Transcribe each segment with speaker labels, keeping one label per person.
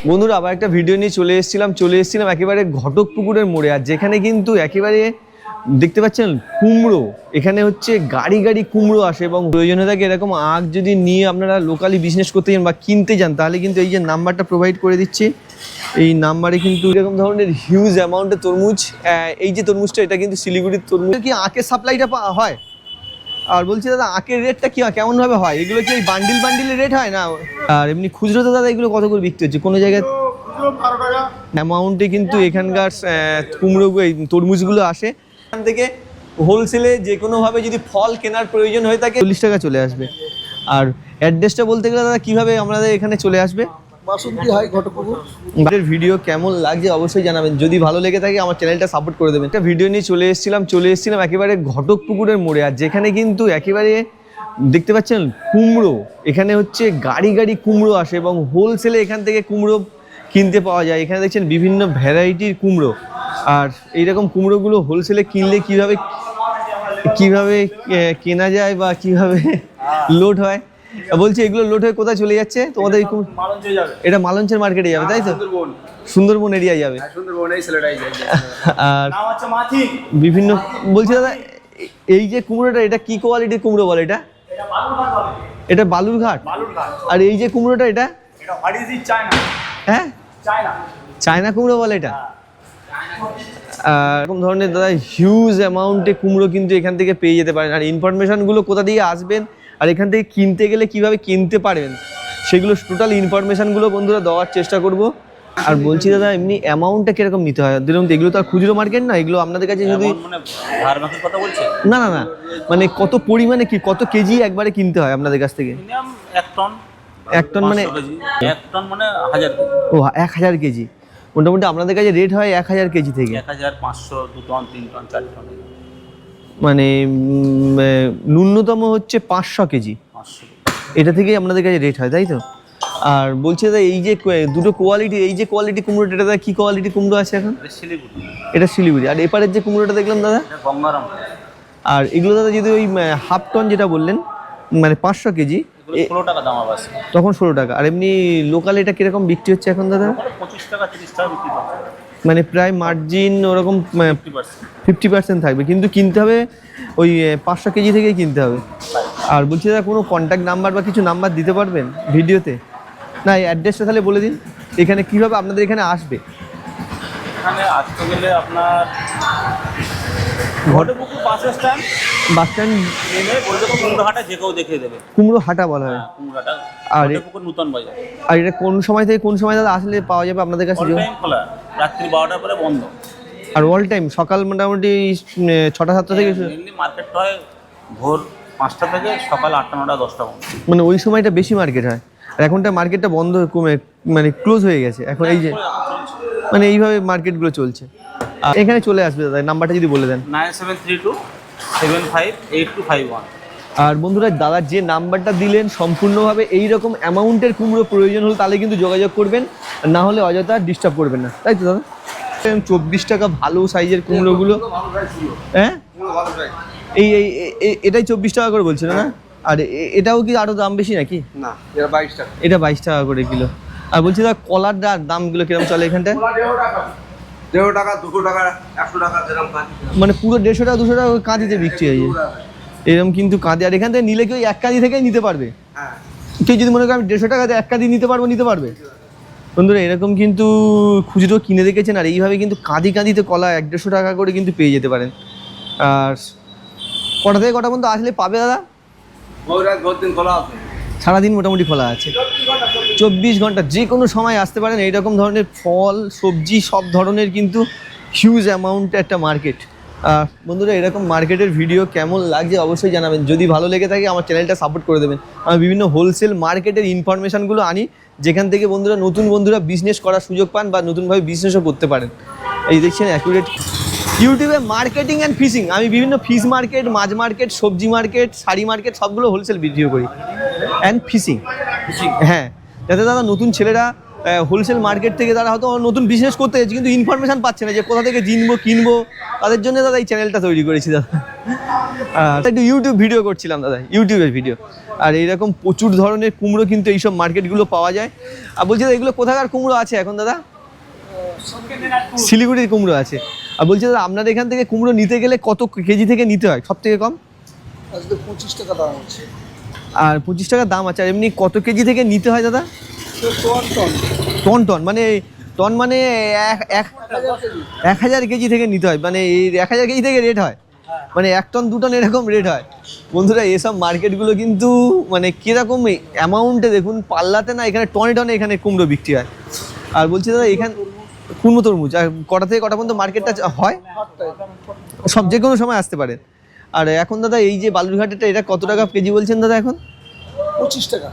Speaker 1: বন্ধুরা আবার একটা ভিডিও নিয়ে চলে এসেছিলাম একেবারে ঘটকপুকুরের মোড়ে। আর যেখানে কিন্তু একেবারে দেখতে পাচ্ছেন কুমড়ো, এখানে হচ্ছে গাড়ি গাড়ি কুমড়ো আসে এবং প্রয়োজনে থাকে এরকম আখ যদি নিয়ে আপনারা লোকালি বিজনেস করতে যান বা কিনতে যান, তাহলে কিন্তু এই যে নাম্বারটা প্রোভাইড করে দিচ্ছি, এই নাম্বারে কিন্তু এরকম ধরনের হিউজ অ্যামাউন্টের তরমুজ, এই যে তরমুজটা এটা কিন্তু শিলিগুড়ির তরমুজ। কি আখের সাপ্লাইটা হয়? আর বলছি দাদা আখের রেটটা কি হয়, কেমন ভাবে হয়? এগুলো কি ওই বান্ডিলের রেট হয় না? আর এমনি খুচরোতে দাদা এগুলো কত করে বিক্রি হচ্ছে কোনো জায়গায়? অ্যামাউন্টে কিন্তু এখানকার কুমড়ো এই তরমুজগুলো আসে। এখান থেকে হোলসেলে যে কোনোভাবে যদি ফল কেনার প্রয়োজন হয়ে থাকে 40 টাকা চলে আসবে। আর অ্যাড্রেসটা বলতে গেলে দাদা কীভাবে আমাদের এখানে চলে আসবে?
Speaker 2: বাসন্তী হাই ঘটকপুকুর।
Speaker 1: ভিডিও কেমন লাগছে অবশ্যই জানাবেন, যদি ভালো লেগে থাকে আমার চ্যানেলটা সাপোর্ট করে দেবেন। একটা ভিডিও নিয়ে চলে এসেছিলাম একেবারে ঘটকপুকুরের মোড়ে। আর যেখানে কিন্তু একেবারে দেখতে পাচ্ছেন কুমড়ো, এখানে হচ্ছে গাড়ি গাড়ি কুমড়ো আসে এবং হোলসেলে এখান থেকে কুমড়ো কিনতে পাওয়া যায়। এখানে দেখছেন বিভিন্ন ভ্যারাইটির কুমড়ো। আর এইরকম কুমড়োগুলো হোলসেলে কিনলে কিভাবে কেনা যায় বা কিভাবে লোড হয়, বলছি এগুলো লোড হয়ে কোথায় চলে যাচ্ছে তোমাদের? এটা মালঞ্চের মার্কেটে যাবে তাই তো? সুন্দরবন এরিয়া যাবে। আর বিভিন্ন বলছি দাদা এই যে কুমড়োটা এটা কি কোয়ালিটির কুমড়ো বলে? এটা বালুরঘাট। আর এই যে কুমড়োটা এটা হ্যাঁ চায়না কুমড়ো বলে এটা। এরকম ধরনের দাদা হিউজ অ্যামাউন্টে কুমড়ো কিন্তু এখান থেকে পেয়ে যেতে পারেন। আর ইনফরমেশনগুলো কোথা দিয়ে আসবেন আর এখান থেকে কিনতে গেলে কিভাবে কিনতে পারবেন সেগুলো টোটাল ইনফরমেশনগুলো বন্ধুরা দেওয়ার চেষ্টা করব। আর বলছি দাদা এমনি অ্যামাউন্টটা কিরকম নিতে হয়? ধরুন এগুলো তো আর খুচরো মার্কেট না, এগুলো আপনাদের কাছে যদি না না না মানে কত পরিমাণে কি কত কেজি একবারে কিনতে হয় আপনাদের কাছ থেকে? 1 টন মানে
Speaker 3: 1 টন মানে 1000 কেজি।
Speaker 1: ও 1000 কেজি মোটামুটি আপনাদের কাছে রেট হয় 1000 কেজি থেকে
Speaker 3: 1500, 2 টন, 3 টন, 4 টন,
Speaker 1: মানে ন্যূনতম হচ্ছে 500 কেজি।
Speaker 3: 500
Speaker 1: এটা থেকেই আপনাদের কাছে রেট হয় তাই তো? আর বলছি দাদা এই যে দুটো কোয়ালিটি, এই যে কোয়ালিটি কুমড়োটা এটা দাদা কি কোয়ালিটি কুমড়ো আছে এখন? এটা শিলিগুড়ি। আর এপারের যে কুমড়োটা দেখলাম দাদা
Speaker 3: গঙ্গারাম।
Speaker 1: আর এগুলো দাদা যদি ওই হাফ টন যেটা বললেন মানে 500 কেজি
Speaker 3: 16 টাকা দাম আছে
Speaker 1: তখন 16 টাকা। আর এমনি লোকাল এটা কিরকম বিক্রি হচ্ছে এখন দাদা?
Speaker 3: 25 টাকা 30 টাকা বিক্রি করছে,
Speaker 1: মানে প্রায় মার্জিন ওরকম 50% থাকবে, কিন্তু কিনতে হবে ওই 500 কেজি থেকেই কিনতে হবে। আর বলছি দাদা কোনো কন্ট্যাক্ট নাম্বার বা কিছু নাম্বার দিতে পারবেন ভিডিওতে? না এই অ্যাড্রেসটা তাহলে বলে দিন, এখানে কীভাবে আপনাদের এখানে আসবে?
Speaker 3: এখানে আসতে গেলে আপনার ঘটকপুকুর বাস স্ট্যান্ড নেমে বলতে কুমড়ো হাটা যে কেউ দেখিয়ে দেবে।
Speaker 1: কুমড়ো হাটা বলা হয়
Speaker 3: কুমড়ো হাটা
Speaker 1: আর
Speaker 3: ঘটকপুকুর নতুন বাজার।
Speaker 1: আর এটা কোন সময় থেকে কোন সময় দাদা আসলে পাওয়া যাবে আপনাদের কাছে?
Speaker 3: অল টাইম খোলা, রাত্রি 12টার পরে বন্ধ।
Speaker 1: আর অল টাইম সকাল মোটামুটি 6টা-7টা থেকে?
Speaker 3: মেনলি মার্কেট হয় ভোর 5টা থেকে সকাল 8টা 9টা 10টা পর্যন্ত।
Speaker 1: মানে ওই সময়টা বেশি মার্কেট হয়। আর এখনটা মার্কেটটা বন্ধ কমে মানে ক্লোজ হয়ে গেছে এখন, এই যে মানে এইভাবে মার্কেটগুলো চলছে। আর এখানে চলে আসবে দাদা, নাম্বারটা যদি বলে দেন।
Speaker 3: 9732758251।
Speaker 1: আর বন্ধুরা দাদা যে নাম্বারটা দিলেন সম্পূর্ণভাবে এই রকম অ্যামাউন্টের কুমড়ো প্রয়োজন হলে তাহলে কিন্তু যোগাযোগ করবেন, না হলে অযথা ডিস্টার্ব করবেন না, তাই তো দাদা? 24 টাকা ভালো সাইজের কুমড়োগুলো, হ্যাঁ এই এটাই 24 টাকা করে বলছিল না? আর এটাও কি আরো দাম বেশি নাকি?
Speaker 2: না, এটা 22 টাকা।
Speaker 1: এটা 22 টাকা করে কিলো। আর বলছি দাদা কলার দামগুলো কিরকম চলে এখানটায়?
Speaker 2: 1.5 টাকা, 200 টাকা, 100 টাকা যেরকম কাঁদি।
Speaker 1: মানে পুরো 150 টাকা 200 টাকা কাঁদিতে বিক্রি হয়ে যায় এরকম কিন্তু কাঁদি। আর এখান থেকে নিলে কেউ এক কাঁদি থেকেই নিতে পারবে?
Speaker 2: হ্যাঁ,
Speaker 1: কেউ যদি মনে করে আমি 150 টাকাতে এক কাঁদি নিতে পারবে। বন্ধুরা এরকম কিন্তু খুচরো কিনে রেখেছেন। আর এইভাবে কিন্তু কাঁদিতে কলা 150 টাকা করে কিন্তু পেয়ে যেতে পারেন। আর কটা থেকে কটা পর্যন্ত আসলে পাবে দাদা?
Speaker 2: ভোর দিন খোলা আছে,
Speaker 1: সারাদিন মোটামুটি খোলা আছে, 24 ঘন্টা যে কোনো সময় আসতে পারেন। এইরকম ধরনের ফল সবজি সব ধরনের কিন্তু হিউজ অ্যামাউন্টে একটা মার্কেট। বন্ধুরা এরকম মার্কেটের ভিডিও কেমন লাগছে অবশ্যই জানাবেন, যদি ভালো লেগে থাকে আমার চ্যানেলটা সাপোর্ট করে দেবেন। আমি বিভিন্ন হোলসেল মার্কেটের ইনফরমেশানগুলো আনি যেখান থেকে বন্ধুরা নতুন বন্ধুরা বিজনেস করার সুযোগ পান বা নতুনভাবে বিজনেসও করতে পারেন। এই দেখছেন অ্যাকুরেট ইউটিউবে মার্কেটিং অ্যান্ড ফিশিং, আমি বিভিন্ন ফিশ মার্কেট, মাছ মার্কেট, সবজি মার্কেট, শাড়ি মার্কেট সবগুলো হোলসেল ভিডিও করি। অ্যান্ড ফিশিং, হ্যাঁ, যাতে দাদা নতুন ছেলেরা হোলসেল মার্কেট থেকে তারা হয়তো নতুন বিজনেস করতে যাচ্ছে কিন্তু ইনফরমেশান পাচ্ছে না যে কোথা থেকে কিনবো, তাদের জন্য দাদা এই চ্যানেলটা তৈরি করেছি দাদা। একটু ইউটিউব ভিডিও করছিলাম দাদা, ইউটিউবের ভিডিও। আর এইরকম প্রচুর ধরনের কুমড়ো কিন্তু এইসব মার্কেটগুলো পাওয়া যায়। আর বলছি দাদা এগুলো কোথাকার কুমড়ো আছে এখন দাদা? শিলিগুড়ির কুমড়ো আছে। আর বলছি দাদা আপনার এখান থেকে কুমড়ো নিতে গেলে কত কেজি থেকে নিতে হয় সব থেকে কম?
Speaker 4: আজকে 25 টাকা দাম আছে।
Speaker 1: আর 25 টাকা দাম আছে। আর এমনি কত কেজি থেকে নিতে হয় দাদা? টন টন মানে টন মানে 1000 কেজি থেকে নিতে হয়, মানে এই 1000 কেজি থেকে রেট হয়, মানে 1 টন 2 টন এরকম রেট হয়। বন্ধুরা এসব মার্কেটগুলো কিন্তু মানে কীরকম অ্যামাউন্টে দেখুন, পাল্লাতে না, এখানে টনে টনে এখানে কুমড়ো বিক্রি হয়। আর বলছি দাদা এখানে কুমড়ো তরমুজ আর কটা থেকে কটা পর্যন্ত মার্কেটটা হয়? সব যে কোনো সময় আসতে পারেন। আর এখন দাদা এই যে বালুরঘাটেটা এটা কত টাকা কেজি বলছেন দাদা এখন?
Speaker 4: 25 টাকা।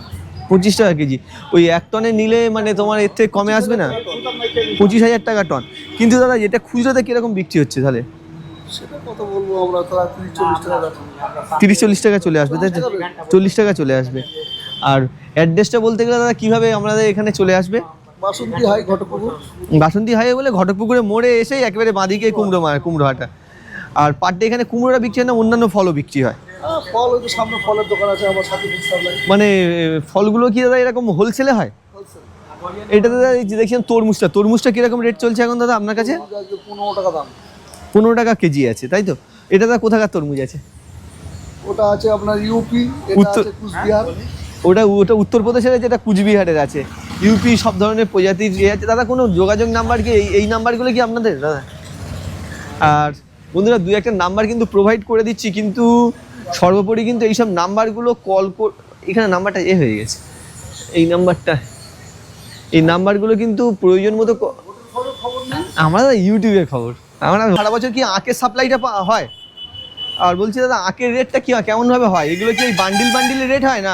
Speaker 1: 25 টাকা কেজি। ওই 1 টনে নিলে মানে তোমার এর থেকে কমে আসবে না? 25,000 টাকা টন। কিন্তু দাদা এটা খুচরোতে কীরকম বিক্রি হচ্ছে তাহলে?
Speaker 4: সেটা কত বলবো আমরা, তারা 30-40 টাকা বেচে।
Speaker 1: 30-40 টাকা চলে আসবে তাই তো? 40 টাকা চলে আসবে। আর অ্যাড্রেসটা বলতে গেলে দাদা কীভাবে আমাদের এখানে চলে আসবে?
Speaker 4: বাসন্তী হাই, ঘটকপুকুর।
Speaker 1: বাসন্তী হাইওয়ে বলে ঘটকপুকুরে মোড়ে এসেই একেবারে বাঁদিকে কুমড়ো হাটা। আর পার ডে এখানে কুমড়োটা বিক্রি হয় না অন্যান্য ফলও বিক্রি হয়?
Speaker 4: ফল ওই তো সামনে ফলের দোকান আছে আমার সাথে সাপ্লাই।
Speaker 1: মানে ফলগুলো কি দাদা এরকম হোলসেলে হয়? এটা দাদা এই যে দেখছেন তরমুজটা কীরকম রেট চলছে এখন দাদা আপনার কাছে?
Speaker 4: 15 টাকা দাম।
Speaker 1: 15 টাকা কেজি আছে তাই তো? এটা দাদা কোথাকার তরমুজ আছে?
Speaker 4: ওটা আছে আপনার ইউপি, এটা
Speaker 1: উত্তর-
Speaker 4: আছে কুচবিহার।
Speaker 1: ওটা উত্তরপ্রদেশের আছে, এটা কুচবিহারের আছে। ইউপি সব ধরনের প্রজাতির ইয়ে আছে দাদা। কোনো যোগাযোগ নাম্বার কি এই নাম্বারগুলো কি আপনাদের দাদা? আর বন্ধুরা 2-1টা নাম্বার কিন্তু প্রোভাইড করে দিচ্ছি, কিন্তু সর্বোপরি কিন্তু এইসব নাম্বারগুলো এখানে নাম্বারটা হয়ে গেছে, এই নাম্বারগুলো কিন্তু প্রয়োজন মতো আমরা দাদা ইউটিউবের খবর। আমরা সারা বছর কি আখের সাপ্লাইটা হয়? আর বলছি দাদা আখের রেটটা কি কেমনভাবে হয়? এগুলো কি বান্ডিলের রেট হয় না?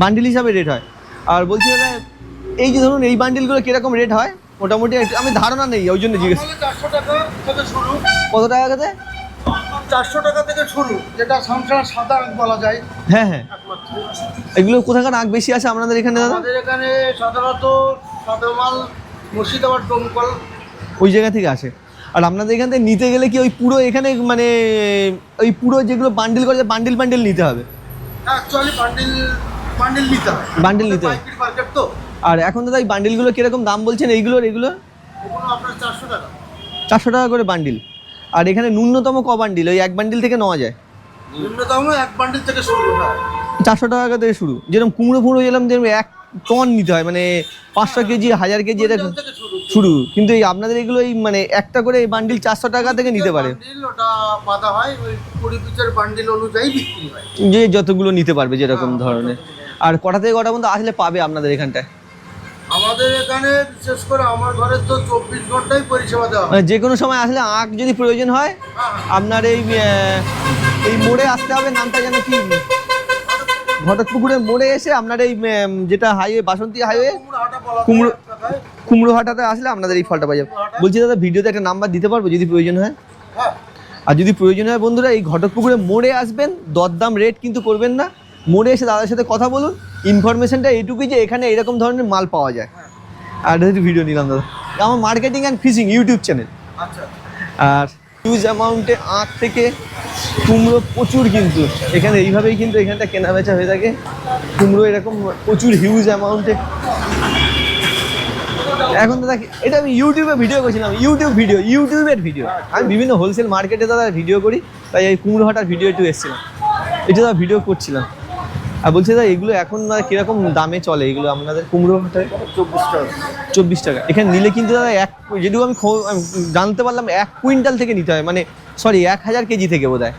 Speaker 1: বান্ডিল হিসাবে রেট হয়। আর বলছি দাদা এই যে ধরুন এই বান্ডিলগুলো কিরকম রেট হয় মোটামুটি? আমি ধারণা নেই ওই জন্য জিজ্ঞেস।
Speaker 4: 400 টাকা থেকে শুরু।
Speaker 1: কত টাকা থেকে?
Speaker 4: 400 টাকা থেকে শুরু, যেটা সংসার সাদা আখ বলা যায়।
Speaker 1: হ্যাঁ হ্যাঁ। এগুলো কোথাকার আখ বেশি আছে আপনাদের এখানে দাদা?
Speaker 4: আমাদের এখানে সাধারণত সাদা মাল মুর্শিদাবাদ, দমকল,
Speaker 1: ওই জায়গা থেকে আসে। আর আপনাদের এখান থেকে নিতে গেলে কি ওই পুরো এখানে মানে ওই পুরো যেগুলো বান্ডিল করে বান্ডিল নিতে হবে?
Speaker 4: অ্যাকচুয়ালি বান্ডিল নিতে হয়।
Speaker 1: বান্ডিল নিতে হয়।
Speaker 4: পাইকারি মার্কেট তো।
Speaker 1: আর এখন দাদা এই বান্ডিলগুলো কিরকম দাম বলছেন এগুলো?
Speaker 4: এগুলো আপনার 400 টাকা।
Speaker 1: 400 টাকা করে বান্ডিল। আর এখানে ন্যূনতম ক বান্ডিল? ওই 1 বান্ডিল থেকে নেওয়া যায়?
Speaker 4: ন্যূনতম 1 বান্ডিল থেকে শুরু হয়।
Speaker 1: 400 টাকা থেকে শুরু। যেরকম কুমড়ো যেরকম 1 টন নিতে হয়, মানে 500 কেজি 1000 কেজি এটা
Speaker 4: থেকে
Speaker 1: শুরু। কিন্তু এই আপনাদের এগুলো এই মানে একটা করে এই বান্ডিল 400 টাকা থেকে নিতে পারে,
Speaker 4: বান্ডিল ওটা বাঁধা হয় ওই 20 পিসের বান্ডিল অনুযায়ী বিক্রি হয়।
Speaker 1: যে যতগুলো নিতে পারবে যেরকম ধরনের। আর কটা থেকে কটা পর্যন্ত আসলে পাবে আপনাদের এখানটায়?
Speaker 4: আমাদের এখানে বিশেষ করে আমার ঘরে তো 24 ঘন্টাই পরিষেবা দেওয়া হয়।
Speaker 1: মানে যে কোনো সময় আসলে আখ যদি প্রয়োজন হয় আপনার এই মোড়ে আসতে হবে। নামটা যেন কি? ঘটকপুকুরের মোড়ে এসে আপনার এই যেটা হাইওয়ে বাসন্তী হাইওয়ে
Speaker 4: কুমড়োহাটা বলা হয়
Speaker 1: কুমড়ো
Speaker 4: এক কথায়।
Speaker 1: কুমড়োহাটাতে আসলে আপনাদের এই ফলটা পাওয়া যাবে। বলছি দাদা ভিডিওতে একটা নাম্বার দিতে পারবো যদি প্রয়োজন হয়?
Speaker 4: হ্যাঁ,
Speaker 1: আর যদি প্রয়োজন হয় বন্ধুরা এই ঘটকপুকুরে মোড়ে আসবেন, দরদাম রেট কিন্তু করবেন না। মোড়ে এসে দাদার সাথে কথা বলুন। ইনফরমেশনটা এইটুকুই যে এখানে এরকম ধরনের মাল পাওয়া যায়। আর একটু ভিডিও নিলাম দাদা, আমার marketing and fishing YouTube channel.
Speaker 4: আচ্ছা।
Speaker 1: আর হিউজ অ্যামাউন্টে আখ থেকে কুমড়ো প্রচুর, কিন্তু এখানে এইভাবেই কিন্তু এখানটা কেনা বেচা হয়ে থাকে। কুমড়ো এরকম প্রচুর হিউজ অ্যামাউন্টে। এখন দাদা এটা আমি ইউটিউবে ভিডিও করছিলাম, ইউটিউবের ভিডিও। আমি বিভিন্ন হোলসেল মার্কেটে দাদা ভিডিও করি, তাই এই কুমড়ো হাটার ভিডিও একটু এসেছিলাম, এটা দাদা ভিডিও করছিলাম। আর বলছি দাদা এগুলো এখন কীরকম দামে চলে এগুলো আপনাদের কুমড়ো হাটায়?
Speaker 4: 24 টাকা।
Speaker 1: 24 টাকা। এখানে নিলে কিন্তু দাদা যেটুকু আমি জানতে পারলাম 1 কুইন্টাল থেকে নিতে হয়, মানে সরি 1000 কেজি থেকে বোধ হয়,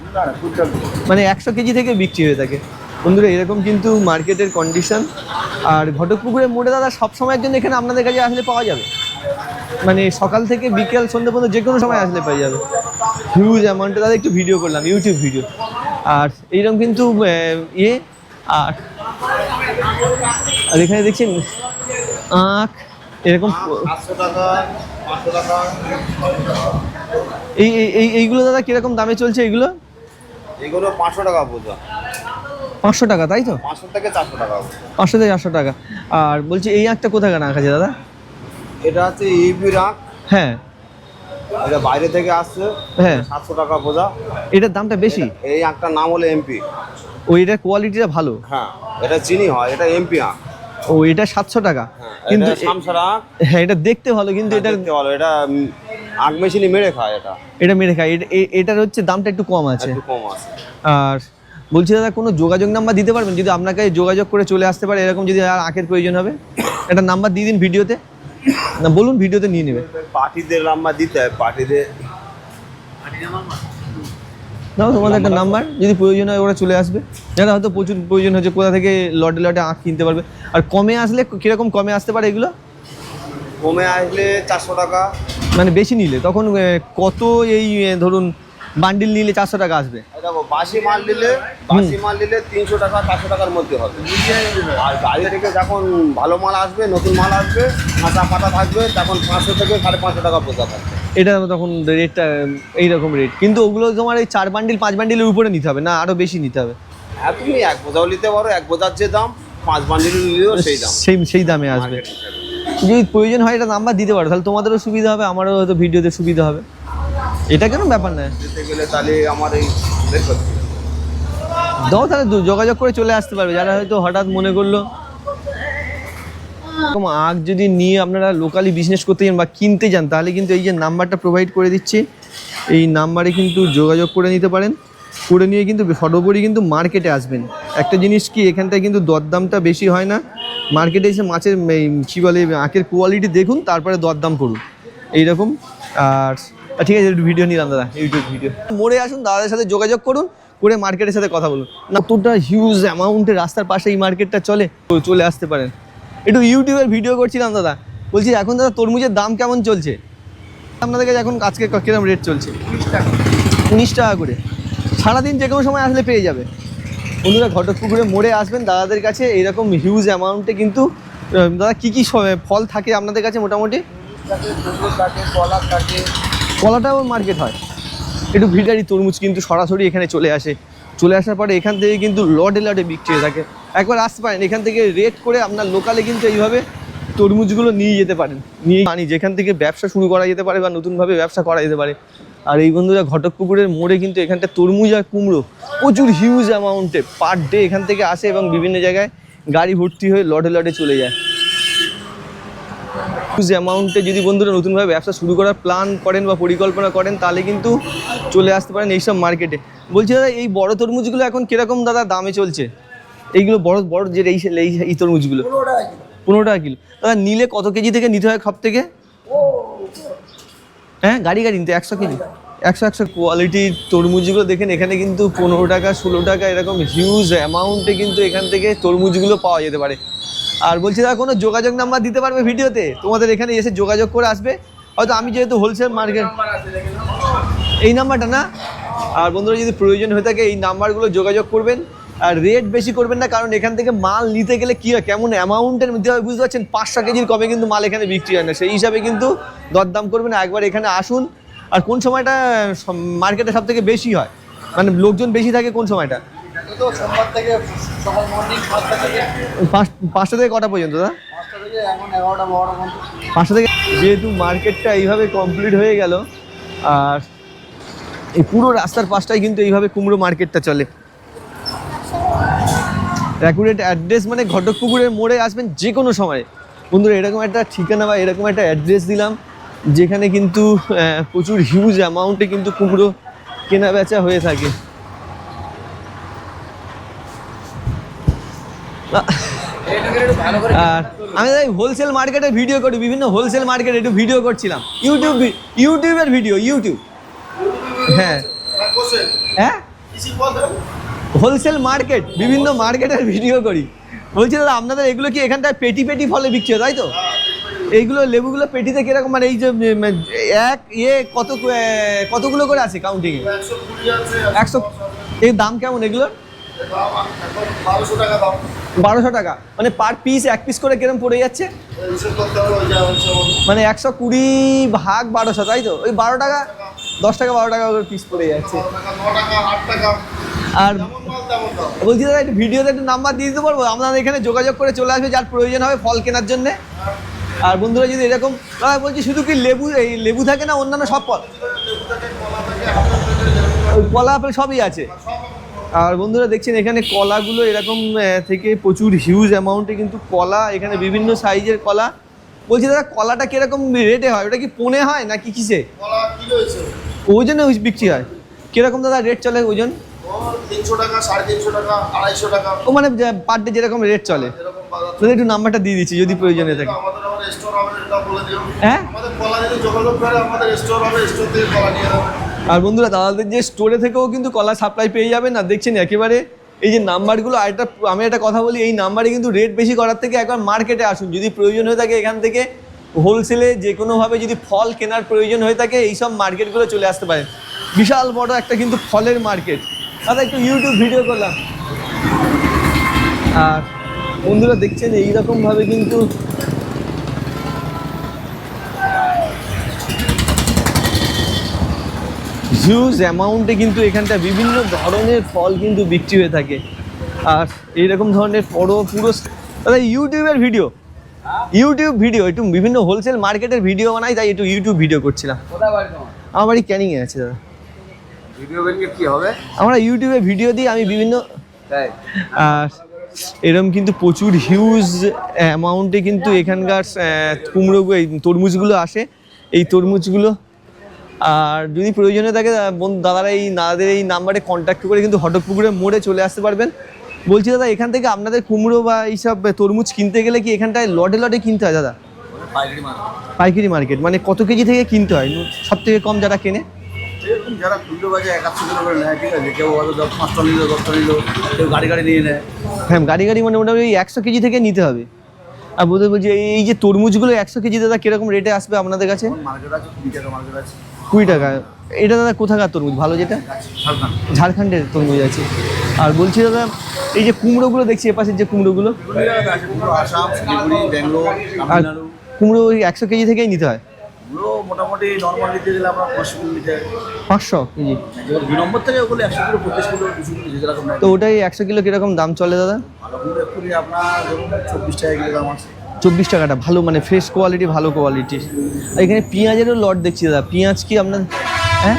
Speaker 1: মানে 100 কেজি থেকে বিক্রি হয়ে থাকে। বন্ধুরা এরকম কিন্তু মার্কেটের কন্ডিশন। আর ঘটকপুকুরের মোড়ে দাদা সব সময়ের জন্য এখানে আপনাদের কাছে আসলে পাওয়া যাবে, মানে সকাল থেকে বিকেল সন্ধ্যে পর্যন্ত যে কোনো সময় আসলে পেয়ে যাবে। হিউজ অ্যামাউন্টে দাদা একটু ভিডিও করলাম, ইউটিউব ভিডিও। আর এইরকম কিন্তু আর এখানে দেখছেন আখ এরকম
Speaker 2: 800 টাকা 500 টাকা।
Speaker 1: এইগুলো দাদা কিরকম দামে চলছে এগুলো?
Speaker 2: এগুলো 500 টাকা বোঝা।
Speaker 1: 500 টাকা তাই তো?
Speaker 2: 500 থেকে 400 টাকা।
Speaker 1: 500 থেকে 400 টাকা। আর বলছি এই আখটা কোথাকার আখ আছে দাদা?
Speaker 2: এটা হচ্ছে ইবি রাখ,
Speaker 1: হ্যাঁ
Speaker 2: এটা বাইরে থেকে আসছে।
Speaker 1: হ্যাঁ
Speaker 2: 700 টাকা বোঝা।
Speaker 1: এটার দামটা বেশি।
Speaker 2: এই আখটার নাম হলো এমপি।
Speaker 1: এটার কোয়ালিটিটা ভালো।
Speaker 2: হ্যাঁ, এটা চিনি হয়, এটা এমপি আখ।
Speaker 1: এটা 700 টাকা,
Speaker 2: কিন্তু
Speaker 1: কিন্তু
Speaker 2: শামসারা আখ।
Speaker 1: হ্যাঁ এটা দেখতে ভালো, কিন্তু এটার
Speaker 2: দেখতে ভালো, এটা আখ মেশিনে মেরে খায়।
Speaker 1: এটা মেরে খায়। এটার হচ্ছে দামটা একটু কম আছে।
Speaker 2: একটু কম আছে।
Speaker 1: আর বলছি দাদা, কোনো যোগাযোগ নাম্বার দিতে পারবেন যদি আপনাকে যোগাযোগ করে চলে আসতে পারে এরকম, যদি আর আখের প্রয়োজন হবে একটা নাম্বার দিয়ে দিন ভিডিওতে, না বলুন, ভিডিওতে নিয়ে নেবে।
Speaker 2: পার্টিদের নাম্বার দিতে হয়, পার্টিদের
Speaker 1: দাও তোমাদের একটা নাম্বার, যদি প্রয়োজন হয় ওরা চলে আসবে। যারা হয়তো প্রচুর প্রয়োজন হচ্ছে, কোথা থেকে লটে লটে আখ কিনতে পারবে। আর কমে আসলে কিরকম কমে আসতে পারে এগুলো?
Speaker 2: কমে আসলে 400 টাকা।
Speaker 1: মানে বেশি নিলে তখন কত, এই ধরুন বান্ডিল নিলে 400 টাকা আসবে।
Speaker 2: দেখো, বাসি মাল নিলে 300 টাকা 400 টাকার মধ্যে হবে। আর গাড়ি থেকে যখন ভালো মাল আসবে, নতুন মাল আসবে, কাঁচা পাতা থাকবে, তখন 500 থেকে 550 টাকা বোঝা থাকবে।
Speaker 1: এটা তখন রেটটা এইরকম রেট, কিন্তু ওগুলো তোমার এই 4 বান্ডিল 5 বান্ডিলের উপরে নিতে হবে না, আরও বেশি নিতে হবে?
Speaker 2: হ্যাঁ, তুমি 1 বোঝাও নিতে পারো, 1 বোঝার যে দাম 5 বান্ডিল নিলেও সেই দাম,
Speaker 1: সেই দামে আসবে। যদি প্রয়োজন হয় এটা নাম্বার দিতে পারো, তাহলে তোমাদেরও সুবিধা হবে, আমারও হয়তো ভিডিওতে সুবিধা হবে। এটা কেন ব্যাপার না,
Speaker 2: দিতে গেলে তাহলে আমার এই বের করতে হবে।
Speaker 1: দাও, তাহলে যোগাযোগ করে চলে আসতে পারবে যারা হয়তো হঠাৎ মনে করলো। এরকম আখ যদি নিয়ে আপনারা লোকালি বিজনেস করতে যান বা কিনতে যান, তাহলে কিন্তু এই যে নাম্বারটা প্রোভাইড করে দিচ্ছি, এই নাম্বারে কিন্তু যোগাযোগ করে নিতে পারেন। করে নিয়ে কিন্তু সর্বোপরি কিন্তু মার্কেটে আসবেন। একটা জিনিস কি, এখানটায় কিন্তু দরদামটা বেশি হয় না। মার্কেটে এসে মাছের কী বলে আখের কোয়ালিটি দেখুন, তারপরে দরদাম করুন এইরকম। আর ঠিক আছে, একটু ভিডিও নিলাম দাদা, ইউটিউব ভিডিও। মোড়ে আসুন, দাদাদের সাথে যোগাযোগ করুন, করে মার্কেটের সাথে কথা বলুন। না, তোটা হিউজ অ্যামাউন্টে রাস্তার পাশে এই মার্কেটটা চলে আসতে পারেন। একটু ইউটিউবের ভিডিও করছিলাম দাদা, বলছি এখন দাদা তরমুজের দাম কেমন চলছে আপনাদের কাছে? এখন আজকে কিরকম রেট চলছে? 19 টাকা করে। সারাদিন যে কোনো সময় আসলে পেয়ে যাবে। বন্ধুরা, ঘটকপুকুরে মোড়ে আসবেন, দাদাদের কাছে এইরকম হিউজ অ্যামাউন্টে কিন্তু দাদা কী কী ফল থাকে আপনাদের কাছে মোটামুটি? কলাটাও মার্কেট হয়। একটু ভিড়ারি তরমুজ কিন্তু সরাসরি এখানে চলে আসার পরে এখান থেকে কিন্তু লটে লটে বিক্রি হয়ে থাকে। একবার আসতে পারেন, এখান থেকে রেট করে আপনার লোকালে কিন্তু এইভাবে তরমুজগুলো নিয়ে যেতে পারেন। নিয়ে আনি যেখান থেকে ব্যবসা শুরু করা যেতে পারে বা নতুনভাবে ব্যবসা করা যেতে পারে। আর এই বন্ধুরা, ঘটকপুকুরের মোড়ে কিন্তু এখানটা তরমুজ আর কুমড়ো প্রচুর হিউজ অ্যামাউন্টে পার ডে এখান থেকে আসে এবং বিভিন্ন জায়গায় গাড়ি ভর্তি হয়ে লটে লটে চলে যায়। হিউজ অ্যামাউন্টে যদি বন্ধুরা নতুনভাবে ব্যবসা শুরু করার প্ল্যান করেন বা পরিকল্পনা করেন, তাহলে কিন্তু চলে আসতে পারেন এইসব মার্কেটে। বলছি দাদা, এই বড় তরমুজগুলো এখন কীরকম দাদা দামে চলছে? এইগুলো বড় বড় যে এই তরমুজগুলো 15 টাকা কিলো। দাদা নিলে কত কেজি থেকে নিতে হয়? সব থেকে হ্যাঁ, গাড়ি নিতে 100 কেজি, 100 কোয়ালিটির তরমুজগুলো দেখেন। এখানে কিন্তু 15 টাকা 16 টাকা এরকম হিউজ অ্যামাউন্টে কিন্তু এখান থেকে তরমুজগুলো পাওয়া যেতে পারে। আর বলছি দাদা, কোনো যোগাযোগ নাম্বার দিতে পারবে ভিডিওতে? তোমাদের এখানে এসে যোগাযোগ করে আসবে, হয়তো আমি যেহেতু হোলসেল মার্কেট, এই নাম্বারটা না? আর বন্ধুরা, যদি প্রয়োজন হয়ে থাকে এই নাম্বারগুলো যোগাযোগ করবেন। আর রেট বেশি করবেন না, কারণ এখান থেকে মাল নিতে গেলে কী হয়, কেমন অ্যামাউন্টের মধ্যে হয় বুঝতে পারছেন। 500 কেজির কমে কিন্তু মাল এখানে বিক্রি হয় না, সেই হিসাবে কিন্তু দরদাম করবেন। একবার এখানে আসুন। আর কোন সময়টা মার্কেটে সব থেকে বেশি হয়, মানে লোকজন বেশি থাকে কোন সময়টা?
Speaker 4: সোমবার থেকে সকাল মর্নিং 5টা থেকে
Speaker 1: 5টা থেকে কটা পর্যন্ত দাদা?
Speaker 4: 5টা থেকে এখন 11টা 12টা পর্যন্ত।
Speaker 1: 5টা থেকে। যেহেতু মার্কেটটা এইভাবে কমপ্লিট হয়ে গেল, আর এই পুরো রাস্তার পাশটায় কিন্তু এইভাবে কুমড়ো মার্কেটটা চলে। অ্যাকুরেট অ্যাড্রেস মানে ঘটকপুকুরের মোড়ে আসবেন যে কোনো সময়। বন্ধুরা, এরকম একটা ঠিকানা বা এরকম একটা অ্যাড্রেস দিলাম, যেখানে কিন্তু প্রচুর হিউজ অ্যামাউন্টে কিন্তু কুমড়ো কেনা বেচা হয়ে থাকে। আর আমি হোলসেল মার্কেটের ভিডিও করি, বিভিন্ন হোলসেল মার্কেটে একটু ভিডিও করছিলাম, ইউটিউবের ভিডিও, হ্যাঁ হ্যাঁ, হোলসেল মার্কেট, বিভিন্ন মার্কেটের ভিডিও করি। বলছি দাদা, আপনাদের এগুলো কি এখানটায় পেটি ফলে বিক্রি হয়, তাই তো? এইগুলো লেবুগুলো পেটিতে কিরকম, মানে এই যে কতগুলো করে আছে কাউন্টিংয়ে? 100। এই দাম কেমন এগুলোর? 1200 টাকা। মানে পার পিস, এক পিস করে কিরকম পড়ে যাচ্ছে? মানে 120 ভাগ 1200, তাই তো? ওই 12 টাকা 10 টাকা 12 টাকা করে পিস পড়ে যাচ্ছে। আর বলছি দাদা, একটু ভিডিওতে একটু নাম্বার দিয়ে দিতে পারবো? আপনারা এখানে যোগাযোগ করে চলে আসবে যার প্রয়োজন হবে ফল কেনার জন্যে। আর বন্ধুরা, যদি এরকম দাদা বলছি, শুধু কি লেবু থাকে না অন্যান্য সব ফল? ওই কলা আপেল সবই আছে। আর বন্ধুরা দেখছেন এখানে কলাগুলো এরকম থেকে প্রচুর হিউজ অ্যামাউন্টে কিন্তু কলা, এখানে বিভিন্ন সাইজের কলা। বলছি দাদা কলাটা কিরকম রেটে হয়? ওটা কি পোনে হয় নাকি কিসে?
Speaker 4: কলা কিলো হয়েছে
Speaker 1: ওজনে বিক্রি হয়? কিরকম দাদা রেট চলে ওজন?
Speaker 4: 300 টাকা, 350 টাকা, 250 টাকা,
Speaker 1: ও মানে পার ডে যেরকম রেট চলে।
Speaker 4: এরকম বাজার।
Speaker 1: দাদা একটু নাম্বারটা দিয়ে দিচ্ছি যদি প্রয়োজনে থাকে।
Speaker 4: আমাদের স্টোর হবে, এটা বলে দিও।
Speaker 1: হ্যাঁ,
Speaker 4: আমাদের কলা যদি যোগাযোগ করে আমাদের স্টোর হবে, স্টোর থেকে কলা নিয়ে যাবে।
Speaker 1: আর বন্ধুরা দাদাদের যে স্টোরে থেকেও কিন্তু কলা সাপ্লাই পেয়ে যাবেন। না দেখছেন একেবারে এই যে নাম্বারগুলো, আর একটা আমি একটা কথা বলি, এই নাম্বারে কিন্তু রেট বেশি করার থেকে একবার মার্কেটে আসুন। যদি প্রয়োজন হয়ে থাকে এখান থেকে হোলসেলে যে কোনোভাবে যদি ফল কেনার প্রয়োজন হয়ে থাকে এইসব মার্কেটগুলো চলে আসতে পারেন। বিশাল বড় একটা কিন্তু ফলের মার্কেট। দাদা একটু ইউটিউব ভিডিও করলাম। আর বন্ধুরা দেখছেন এইরকমভাবে কিন্তু হিউজ অ্যামাউন্টে কিন্তু এখানটা বিভিন্ন ধরনের ফল কিন্তু বিক্রি হয়ে থাকে। আর এইরকম ধরনের পুরো দাদা ইউটিউবের ভিডিও, ইউটিউব ভিডিও একটু বিভিন্ন হোলসেল মার্কেটের ভিডিও বানাই, তাই একটু ইউটিউব ভিডিও করছিলাম। আমার বাড়ি ক্যানিংয়ে আছে দাদা।
Speaker 2: ভিডিও বেরিয়ে কি হবে?
Speaker 1: আমরা ইউটিউবে ভিডিও দিই আমি বিভিন্ন। আর এরকম কিন্তু প্রচুর হিউজ অ্যামাউন্টে কিন্তু এখানকার কুমড়ো, এই তরমুজগুলো আসে। এই তরমুজগুলো আর যদি প্রয়োজনে থাকে দাদারা দাদাদের এই নাম্বারে কন্ট্যাক্ট করে কিন্তু হটকপুকুরের মোড়ে চলে আসতে পারবেন। বলছি দাদা এখান থেকে আপনাদের কুমড়ো বা এইসব তরমুজ কিনতে গেলে কি এখানটায় লটে লটে কিনতে হয় দাদা? পাইকারি মার্কেট মানে কত কেজি থেকে কিনতে হয় সব থেকে কম যারা কেনে?
Speaker 2: এরকম যারা খুচরো বাজারে 100 কিলো করে নেয়, ঠিক আছে, কেউ হয়তো 5টা নিল, 10টা নিল, কেউ গাড়ি নিয়ে নেয়।
Speaker 1: হ্যাঁ, গাড়ি মানে মোটামুটি 100 কেজি থেকে নিতে হবে। আর বলছি এই যে তরমুজগুলো 100 কেজি দাদা কিরকম রেটে আসবে আপনাদের কাছে?
Speaker 2: মার্কেট আছে 20 টাকা, মার্কেট আছে
Speaker 1: 20 টাকা। এটা দাদা কোথাকার তরমুজ ভালো যেটা? ঝাড়খণ্ডের তরমুজ আছে। আর বলছি দাদা এই যে কুমড়োগুলো দেখছি এপাশের যে কুমড়োগুলো,
Speaker 2: আসাম, শিলিগুড়ি, ব্যাঙ্গালোর,
Speaker 1: আর
Speaker 2: তামিলনাড়ু।
Speaker 1: কুমড়ো ওই 100 কেজি থেকেই নিতে হয়?
Speaker 2: ওগুলো মোটামুটি নর্মাল নিতে গেলে আমরা 500 কিলো নিতে হয়।
Speaker 1: 500 কেজি?
Speaker 2: যেমন 2 নম্বর থেকে ওগুলো 100 কিলো, 25 কিলো, 200 কিলো যেরকম নেয়।
Speaker 1: তো ওটাই 100 কিলো কীরকম দাম চলে দাদা?
Speaker 2: ভালো কিলো এক্ষুনি আপনার ধরুন 24 টাকা কিলো দাম আছে।
Speaker 1: 24 টাকাটা ভালো, মানে ফ্রেশ কোয়ালিটি, ভালো কোয়ালিটির। আর এখানে পেঁয়াজেরও লট দেখছি দাদা। পেঁয়াজ কি আপনার? হ্যাঁ,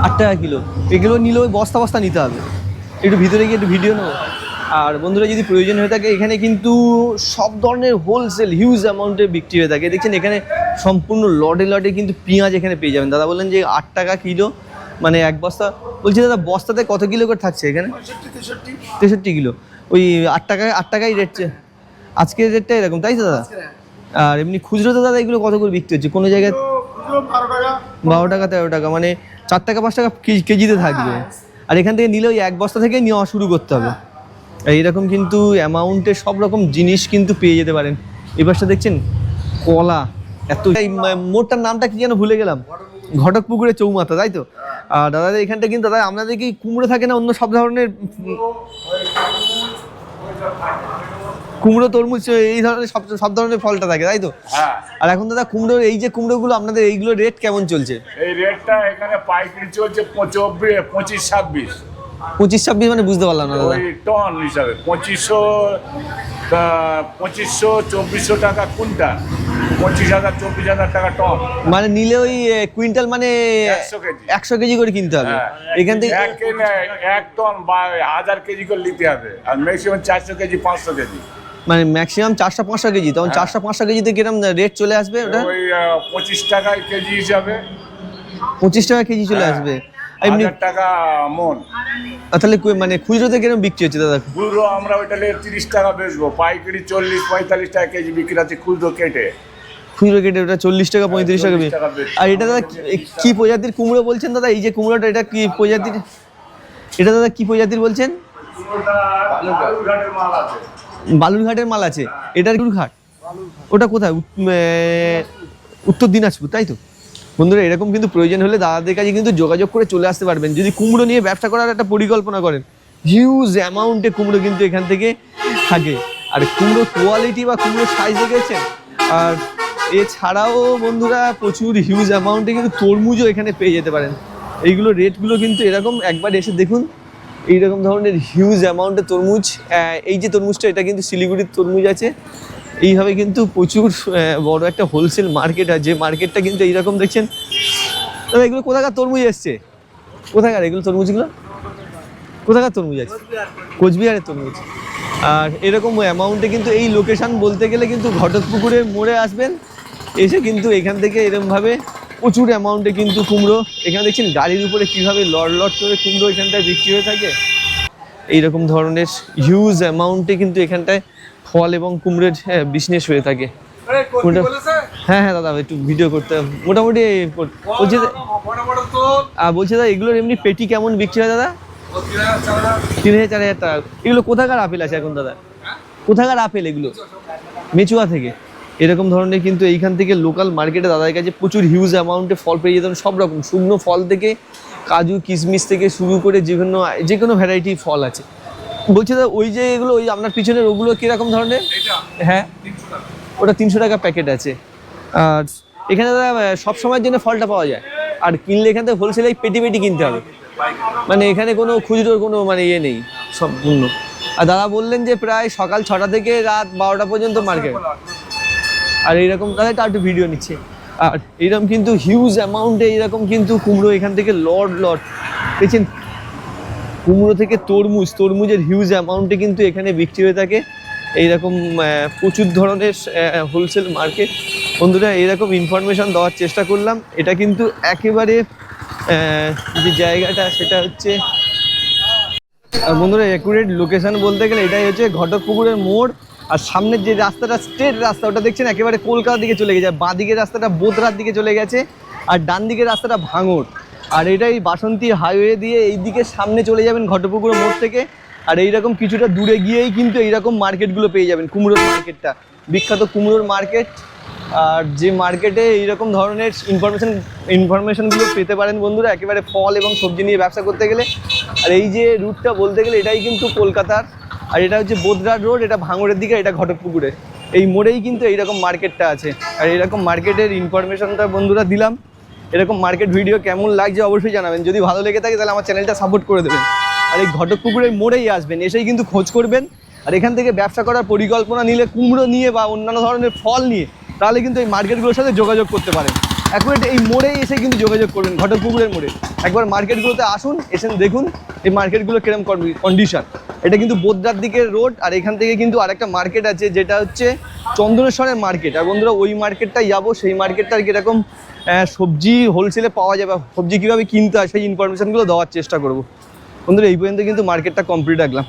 Speaker 1: 8 টাকা কিলো। এগুলো নিলে ওই বস্তা বস্তা নিতে হবে। একটু ভিতরে গিয়ে একটু ভিডিও নেবো। আর বন্ধুরা যদি প্রয়োজন হয়ে থাকে এখানে কিন্তু সব ধরনের হোলসেল হিউজ অ্যামাউন্টে বিক্রি হয়ে থাকে। দেখছেন এখানে সম্পূর্ণ লটে লটে কিন্তু পেঁয়াজ এখানে পেয়ে যাবেন। দাদা বললেন যে 8 টাকা কিলো, মানে এক বস্তা। বলছি দাদা বস্তাতে কত কিলো করে থাকছে এখানে? 63 কিলো। ওই 8 টাকাই রেট, আজকের রেটটা এরকম, তাই তো দাদা? আর এমনি খুচরোতে দাদা এগুলো কত করে বিক্রি হচ্ছে? কোনো জায়গায় 12 টাকা 13 টাকা, মানে 4 টাকা 5 টাকা কেজিতে থাকবে। আর এখান থেকে নিলে ওই এক বস্তা থেকে নেওয়া শুরু করতে হবে। এইরকম কিন্তু অ্যামাউন্টে সব রকম জিনিস কিন্তু পেয়ে যেতে পারেন। এবারটা দেখছেন কলা এত। এই মোড়টার নামটা কি যেন ভুলে গেলাম, ঘটকপুকুরের চৌমাথা, তাই তো? আর দাদা এখানটা কিন্তু দাদা আপনাদের কি কুমড়ো থাকে না অন্য সব ধরনের কুমড়ো, তরমুজ, এই ধরনের সব ধরনের ফলটা থাকে, তাই তো?
Speaker 5: হ্যাঁ।
Speaker 1: আর এখন দাদা কুমড়োর এই যে কুমড়োগুলো আপনাদের এইগুলো রেট কেমন চলছে?
Speaker 5: এই রেটটা এখানে পাইকারি চলছে 25-26
Speaker 1: 25-26 মানে বুঝতে পারলাম না দাদা।
Speaker 5: ওই টন হিসাবে 2500-2400 টাকা কুইন্টাল, 25,000 24,000 টাকা টন।
Speaker 1: মানে নিলে ওই কুইন্টাল মানে
Speaker 5: 100 কেজি।
Speaker 1: 100 কেজি করে কিনতে হবে
Speaker 5: হ্যাঁ,
Speaker 1: এখান থেকে।
Speaker 5: এক টন বা 1000 কেজি করে নিতে হবে, আর ম্যাক্সিমাম 400 কেজি 500 কেজি।
Speaker 1: মানে ম্যাক্সিমাম 400-500 কেজি, তখন 400-500 কেজিতে কিরকম রেট চলে আসবে ওটা?
Speaker 5: ওই 25 টাকায় কেজি হিসাবে
Speaker 1: 25 টাকা কেজি চলে আসবে। এমনি
Speaker 5: 1000 টাকা মন।
Speaker 1: তাহলে মানে খুচরোতে কিরকম বিক্রি হচ্ছে দাদা?
Speaker 5: খুচরো আমরা ওইটা 30 টাকা বেচবো, পাইকারি 40-45 টাকা কেজি বিক্রি আছে খুচরো কেটে।
Speaker 1: খুচরো কেটে ওটা 40 টাকা 35 টাকা।
Speaker 5: 40 টাকা বেশি।
Speaker 1: আর এটা দাদা কি প্রজাতির কুমড়ো বলছেন দাদা? এই যে কুমড়োটা এটা কি প্রজাতির? এটা দাদা কি প্রজাতির বলছেন?
Speaker 5: বালুরঘাটের মাল আছে।
Speaker 1: বালুরঘাটের মাল আছে। এটার বালুরঘাট, ওটা কোথায়? উত্তর দিনাজপুর, তাই তো? বন্ধুরা এরকম কিন্তু প্রয়োজন হলে দাদাদের কাছে কিন্তু যোগাযোগ করে চলে আসতে পারবেন যদি কুমড়ো নিয়ে ব্যবসা করার একটা পরিকল্পনা করেন। হিউজ অ্যামাউন্টে কুমড়ো কিন্তু এখান থেকে থাকে। আর কুমড়ো কোয়ালিটি বা কুমড়ো সাইজ দেখেছেন। আর এছাড়াও বন্ধুরা প্রচুর হিউজ অ্যামাউন্টে কিন্তু তরমুজও এখানে পেয়ে যেতে পারেন। এইগুলো রেটগুলো কিন্তু এরকম, একবার এসে দেখুন এইরকম ধরনের হিউজ অ্যামাউন্টের তরমুজ। এই যে তরমুজটা এটা কিন্তু শিলিগুড়ির তরমুজ আছে। এইভাবে কিন্তু প্রচুর বড় একটা হোলসেল মার্কেট আছে, যে মার্কেটটা কিন্তু এইরকম দেখছেন। দাদা এগুলো কোথাকার তরমুজ এসছে? কোথাকার এগুলো তরমুজগুলো? কোথাকার তরমুজ আছে? কোচবিহারের তরমুজ। আর এরকম অ্যামাউন্টে কিন্তু এই লোকেশন বলতে গেলে কিন্তু ঘটকপুকুরের মোড়ে আসবেন, এসে কিন্তু এখান থেকে এরকমভাবে প্রচুর অ্যামাউন্টে কিন্তু কুমড়ো, এখানে দেখছেন গাড়ির উপরে কীভাবে লট লট করে কুমড়ো এখানটায় বিক্রি হয়ে থাকে। এইরকম ধরনের হিউজ অ্যামাউন্টে কিন্তু এখানটায় ফল এবং কুমড়োর বিজনেস হয়ে থাকে। হ্যাঁ হ্যাঁ দাদা, একটু ভিডিও করতে হবে মোটামুটি। বলছি বলছি দাদা, এগুলোর এমনি পেটি কেমন বিক্রি হয় দাদা? 3,000-4,000 টাকা। এগুলো কোথাকার আপেল আছে এখন দাদা? কোথাকার আপেল এগুলো? মেচুয়া থেকে। এরকম ধরনের কিন্তু এইখান থেকে লোকাল মার্কেটে দাদার কাছে প্রচুর হিউজ অ্যামাউন্টে ফল পেয়ে যেতেন, সব রকম শুকনো ফল থেকে কাজু কিশমিশ থেকে শুরু করে যে কোনো ভ্যারাইটি ফল আছে। বলছি দাদা, ওই যে এগুলো ওই আপনার পিছনের ওগুলো কীরকম ধরনের? হ্যাঁ, ওটা 300 টাকা প্যাকেট আছে। আর এখানে দাদা সব সময়ের জন্য ফলটা পাওয়া যায়, আর কিনলে এখান থেকে হোলসেলে পেটি পেটি কিনতে হবে, মানে এখানে কোনো খুচরোর কোনো মানে ইয়ে নেই, সম্পূর্ণ। আর দাদা বললেন যে প্রায় সকাল 6টা থেকে রাত 12টা পর্যন্ত মার্কেট। আর এইরকম দাদা তার একটু ভিডিও নিচ্ছে। আর এইরকম কিন্তু হিউজ অ্যামাউন্টে এইরকম কিন্তু কুমড়ো এখান থেকে লট লট দেখছেন, কুমড়ো থেকে তরমুজের হিউজ অ্যামাউন্টে কিন্তু এখানে বিক্রি হয়ে থাকে। এইরকম প্রচুর ধরনের হোলসেল মার্কেট। বন্ধুরা, এইরকম ইনফরমেশন দেওয়ার চেষ্টা করলাম। এটা কিন্তু একেবারে যে জায়গাটা সেটা হচ্ছে, আর বন্ধুরা অ্যাকুরেট লোকেশন বলতে গেলে এটাই হচ্ছে ঘটকপুকুরের মোড়। আর সামনের যে রাস্তাটা স্ট্রেট রাস্তা, ওটা দেখছেন একেবারে কলকাতার দিকে চলে গেছে। বাঁ দিকের রাস্তাটা বোদরার দিকে চলে গেছে, আর ডান দিকের রাস্তাটা ভাঙড়। আর এটাই বাসন্তী হাইওয়ে দিয়ে এই দিকে সামনে চলে যাবেন ঘটকপুকুর মোড় থেকে। আর এইরকম কিছুটা দূরে গিয়েই কিন্তু এইরকম মার্কেটগুলো পেয়ে যাবেন, কুমড়োর মার্কেটটা, বিখ্যাত কুমড়োর মার্কেট। আর যে মার্কেটে এইরকম ধরনের ইনফরমেশনগুলো পেতে পারেন বন্ধুরা, একেবারে ফল এবং সবজি নিয়ে ব্যবসা করতে গেলে। আর এই যে রুটটা বলতে গেলে এটাই কিন্তু কলকাতার, আর এটা হচ্ছে বোদরার রোড, এটা ভাঙড়ের দিকে, এটা ঘটকপুকুরে। এই মোড়েই কিন্তু এইরকম মার্কেটটা আছে। আর এইরকম মার্কেটের ইনফরমেশনটা বন্ধুরা দিলাম। এরকম মার্কেট ভিডিও কেমন লাগছে অবশ্যই জানাবেন। যদি ভালো লেগে থাকে তাহলে আমার চ্যানেলটা সাপোর্ট করে দেবেন। আর এই ঘটকপুকুরের মোড়েই আসবেন, এসেই কিন্তু খোঁজ করবেন। আর এখান থেকে ব্যবসা করার পরিকল্পনা নিলে, কুমড়ো নিয়ে বা অন্যান্য ধরনের ফল নিয়ে, তাহলে কিন্তু এই মার্কেটগুলোর সাথে যোগাযোগ করতে পারেন। অ্যাকুরেট এই মোড়েই এসে কিন্তু যোগাযোগ করবেন, ঘটকপুকুরের মোড়ে। একবার মার্কেটগুলোতে আসুন, এসে দেখুন এই মার্কেটগুলো কিরকম কন্ডিশন। এটা কিন্তু বোদরার দিকের রোড। আর এখান থেকে কিন্তু আরেকটা মার্কেট আছে যেটা হচ্ছে চন্দনেশ্বরের মার্কেট। আর বন্ধুরা ওই মার্কেটটাই যাবো, সেই মার্কেটটার কীরকম সবজি হোলসেলে পাওয়া যাবে, সবজি কীভাবে কিনতে হয় সেই ইনফরমেশনগুলো দেওয়ার চেষ্টা করবো। বন্ধুরা এই পর্যন্ত কিন্তু মার্কেটটা কমপ্লিট রাখলাম।